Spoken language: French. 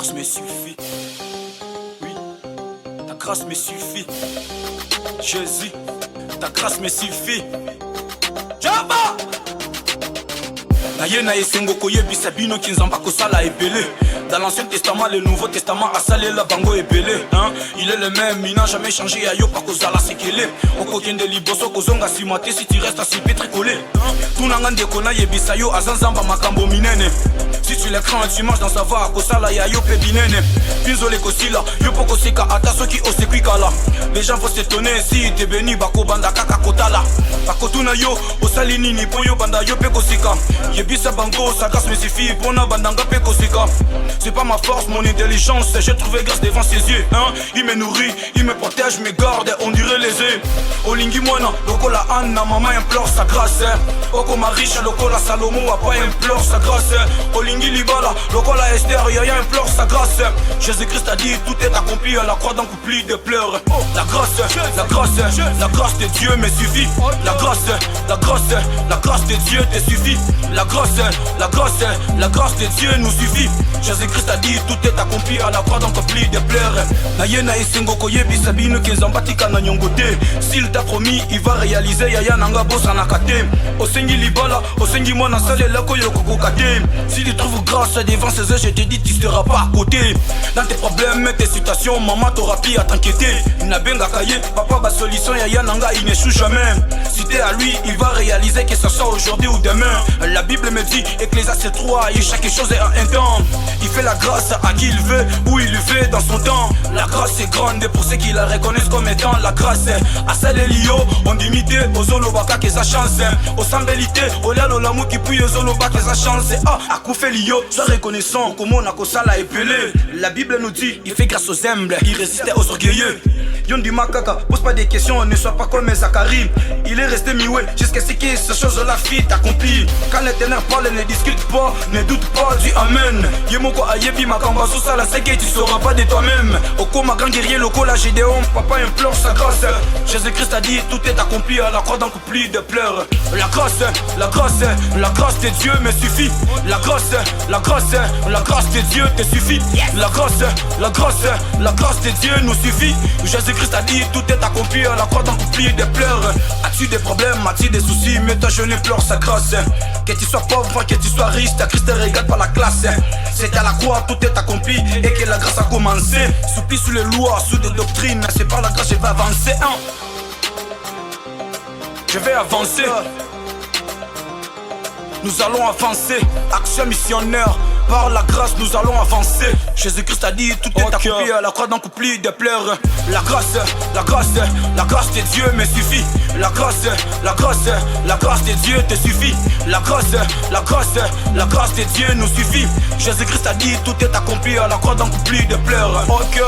grâce me suffit. Oui, ta grâce me suffit. Jésus, ta grâce me suffit. Java! Naye na esengo koyebisa bino kinzamba kosala ebele. Dans l'Ancien Testament, le Nouveau Testament a salé la bango ebele. Il est le même, il n'a jamais changé. Ayo pa kozala sekele. Okokende liboso kozonga simate si tu restes assis pétricolé. Tunanga ndeko na yebisa yo azanzamba makambo minene. Si tu les crains, tu marches dans sa voie. Kosala ya yo pe binene. Pinzole kosila, yo poko seka ata soki osekwi kala. Les gens vont s'étonner si t'es béni bako banda kaka kotala. Bako tuna yo, osali nini po yo banda yo pe kosika. Yebisa bango, sa grâce me suffit. Pona bandanga pe kosika. C'est pas ma force, mon intelligence. J'ai trouvé grâce devant ses yeux. Il me nourrit, il me protège, me garde. On dirait les yeux. Olingi moana, loko la Anna, maman implore sa grâce. Oko ma riche, loko la Salomo, papa implore sa grâce. Olingi libala, loko la Esther, yaya implore sa grâce. Jésus-Christ a dit, tout est accompli à la croix d'un couplet de pleurs. La grâce, la grâce, la grâce de Dieu me suffit. La grâce, la grâce, la grâce de Dieu te suffit. La grâce, la grâce, la grâce de Dieu nous suffit. Jésus-Christ a dit tout est accompli à la croix d'un couplet de pleurs. Naye na esengo koyebisa bino kezamba tika na nyongote. S'il t'a promis, il va réaliser. Yaya nanga bossa na kate. Osengi libala, osengi mwana salela koyo kokokate. Si tu trouves grâce devant ses yeux, je te dis tu seras pas à côté. Dans tes problèmes, tes situations, maman t'aura pu à t'inquiéter. Nabenga kaye, papa ba solution. Yaya nanga il n'échoue jamais. Si t'es à lui, il va réaliser que ce soit aujourd'hui ou demain. La Bible me dit, Ecclésiaste 3, et chaque chose est à un temps. Il fait la grâce à qui il veut, où il le fait dans son temps. La grâce est grande pour ceux qui la reconnaissent comme étant la grâce. À Salelio, on dimité, aux Zolobaka qui sa chance. Au Sambelité, au Lalo Lamou qui puis aux Zolobaka qui sa chance. À Koufelio, sois reconnaissant, comme on a Kosala épelé. La Bible nous dit, il fait grâce aux humbles, il résistait aux orgueilleux. Yondi Makaka, pose pas des questions, ne sois pas comme Zacharie. Il est resté mioué jusqu'à ce que cette chose-là fit accomplie. Quand l'éternel parle, ne discute pas, ne doute pas, dis Amen. Yemoko ayebi makamba sous ça, la c'est que tu sauras pas de toi-même. Oko ma grand guerrier, loko la Gédéon, papa implore sa grâce. Jésus-Christ a dit, tout est accompli à la croix d'un couplet de pleurs. La grâce, la grâce, la grâce de Dieu me suffit. La grâce, la grâce, la grâce de Dieu te suffit. La grâce, la grâce, la grâce de Dieu nous suffit. Jésus-Christ a dit, tout est accompli à la croix d'un couplet de pleurs. As-tu des problèmes, as-tu des soucis, mais toi je ne pleure sa grâce. Que tu sois pauvre, que tu sois riche, ta Christ te regarde par la classe. C'est à la croix, tout est accompli et que la grâce a commencé. Soupli sous les lois, sous des doctrines, c'est par la grâce je vais avancer. Je vais avancer. Nous allons avancer, action missionnaire. Par la grâce nous allons avancer. Jésus-Christ a dit tout est accompli à la croix d'un couplet de pleurs. La grâce, la grâce, la grâce de Dieu me suffit. La grâce, la grâce, la grâce de Dieu te suffit. La grâce, la grâce, la grâce de Dieu nous suffit. Jésus-Christ a dit tout est accompli à la croix d'un couplet de pleurs. Ok.